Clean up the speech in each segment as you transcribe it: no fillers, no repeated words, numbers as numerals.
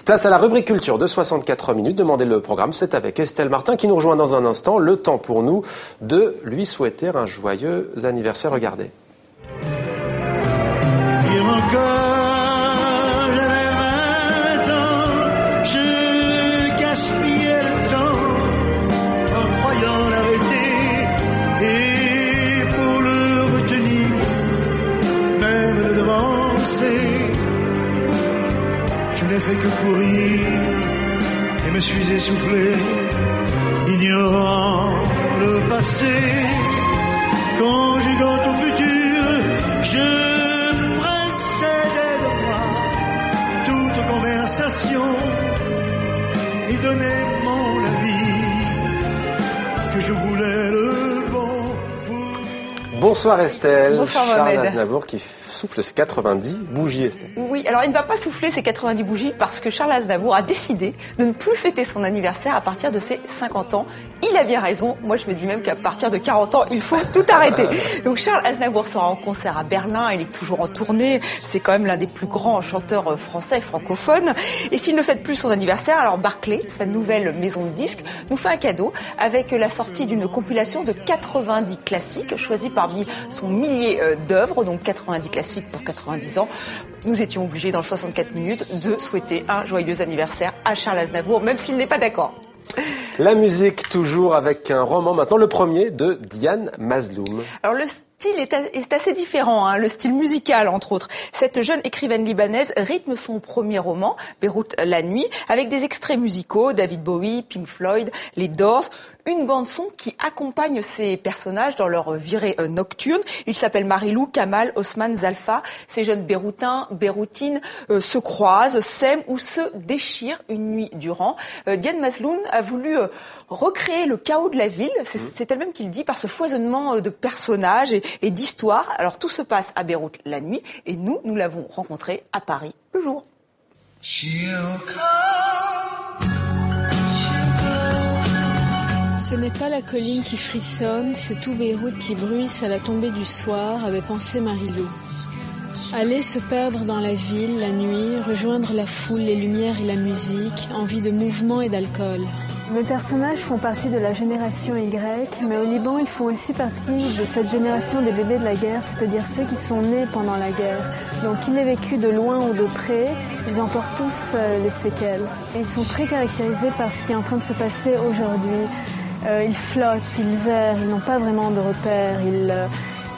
Place à la rubrique culture de 64 minutes. Demandez le programme, c'est avec Estelle Martin qui nous rejoint dans un instant. Le temps pour nous de lui souhaiter un joyeux anniversaire. Regardez. Hier encore, j'avais 20 ans, je gaspillais le temps en croyant l'arrêter et pour le retenir, même le devancer. Je n'ai fait que courir et me suis essoufflé, ignorant le passé, conjuguant au futur, je précédais de moi toute conversation et donnais mon avis que je voulais le bon pour... Bonsoir Estelle. Bonsoir Charles Mohamed. Aznavour qui souffle ses 90 bougies, Estelle. Oui, alors il ne va pas souffler ses 90 bougies parce que Charles Aznavour a décidé de ne plus fêter son anniversaire à partir de ses 50 ans. Il a bien raison. Moi, je me dis même qu'à partir de 40 ans, il faut tout arrêter. Donc Charles Aznavour sera en concert à Berlin. Il est toujours en tournée. C'est quand même l'un des plus grands chanteurs français francophones. Et s'il ne fête plus son anniversaire, alors Barclay, sa nouvelle maison de disques, nous fait un cadeau avec la sortie d'une compilation de 90 classiques choisis parmi son millier d'œuvres, donc 90 classiques pour 90 ans. Nous étions obligés dans le 64 minutes de souhaiter un joyeux anniversaire à Charles Aznavour, même s'il n'est pas d'accord. La musique toujours avec un roman maintenant, le premier de Diane Mazloum. Alors le style est assez différent, hein, le style musical entre autres. Cette jeune écrivaine libanaise rythme son premier roman, Beyrouth la nuit, avec des extraits musicaux, David Bowie, Pink Floyd, les Doors, une bande-son qui accompagne ces personnages dans leur virée nocturne. Ils s'appellent Marilou, Kamal, Osman, Zalfa. Ces jeunes Beyroutines se croisent, s'aiment ou se déchirent une nuit durant. Diane Mazloum a voulu recréer le chaos de la ville, c'est elle-même qui le dit, par ce foisonnement de personnages et d'histoires. Alors tout se passe à Beyrouth la nuit et nous l'avons rencontrée à Paris le jour. Ce n'est pas la colline qui frissonne, c'est tout Beyrouth qui bruisse à la tombée du soir, avait pensé Marilou. Aller se perdre dans la ville, la nuit, rejoindre la foule, les lumières et la musique, envie de mouvement et d'alcool. Mes personnages font partie de la génération Y, mais au Liban, ils font aussi partie de cette génération des bébés de la guerre, c'est-à-dire ceux qui sont nés pendant la guerre. Donc, qu'ils l'aient vécu de loin ou de près, ils en portent tous les séquelles. Et ils sont très caractérisés par ce qui est en train de se passer aujourd'hui. Ils flottent, ils errent, ils n'ont pas vraiment de repères,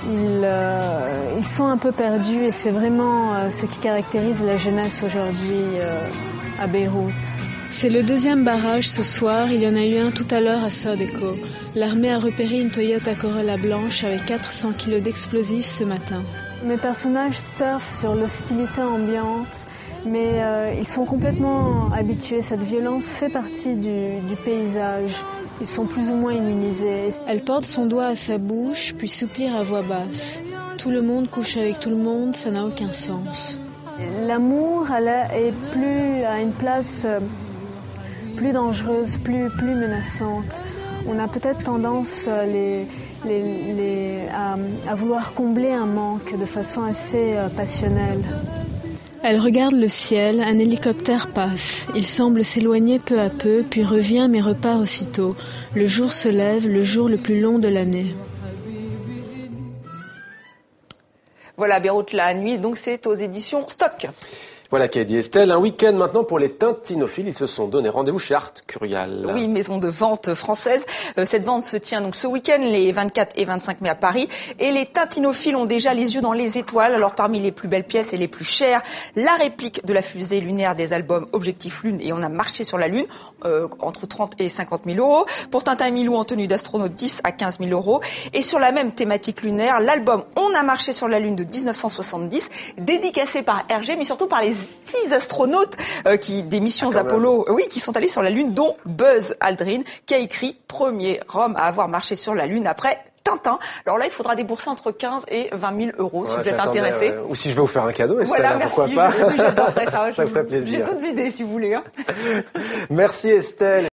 ils sont un peu perdus et c'est vraiment ce qui caractérise la jeunesse aujourd'hui à Beyrouth. C'est le deuxième barrage ce soir, il y en a eu un tout à l'heure à Sodeko. L'armée a repéré une Toyota Corolla blanche avec 400 kilos d'explosifs ce matin. Mes personnages surfent sur l'hostilité ambiante, mais ils sont complètement habitués. Cette violence fait partie du paysage. Ils sont plus ou moins immunisés. Elle porte son doigt à sa bouche, puis soupire à voix basse. Tout le monde couche avec tout le monde, ça n'a aucun sens. L'amour a une place plus dangereuse, plus menaçante. On a peut-être tendance à vouloir combler un manque de façon assez passionnelle. Elle regarde le ciel, un hélicoptère passe. Il semble s'éloigner peu à peu, puis revient mais repart aussitôt. Le jour se lève, le jour le plus long de l'année. Voilà, Beyrouth la nuit, donc c'est aux éditions Stock. Voilà qui a dit Estelle. Un week-end maintenant pour les tintinophiles. Ils se sont donné rendez-vous chez Art Curial. Oui, maison de vente française. Cette vente se tient donc ce week-end, les 24 et 25 mai à Paris. Et les tintinophiles ont déjà les yeux dans les étoiles. Alors parmi les plus belles pièces et les plus chères, la réplique de la fusée lunaire des albums Objectif Lune et On a marché sur la Lune, entre 30 et 50 000 euros. Pour Tintin et Milou en tenue d'astronaute, 10 à 15 000 euros. Et sur la même thématique lunaire, l'album On a marché sur la Lune de 1970, dédicacé par Hergé, mais surtout par les 6 astronautes des missions Apollo, qui sont allés sur la Lune, dont Buzz Aldrin, qui a écrit « Premier homme à avoir marché sur la Lune après Tintin ». Alors là, il faudra débourser entre 15 et 20 000 euros si vous êtes intéressé. Ou si je vais vous faire un cadeau, Estelle, voilà, merci, pourquoi pas. J'adorerais ça. Ça me ferait plaisir. J'ai d'autres idées si vous voulez. Merci Estelle.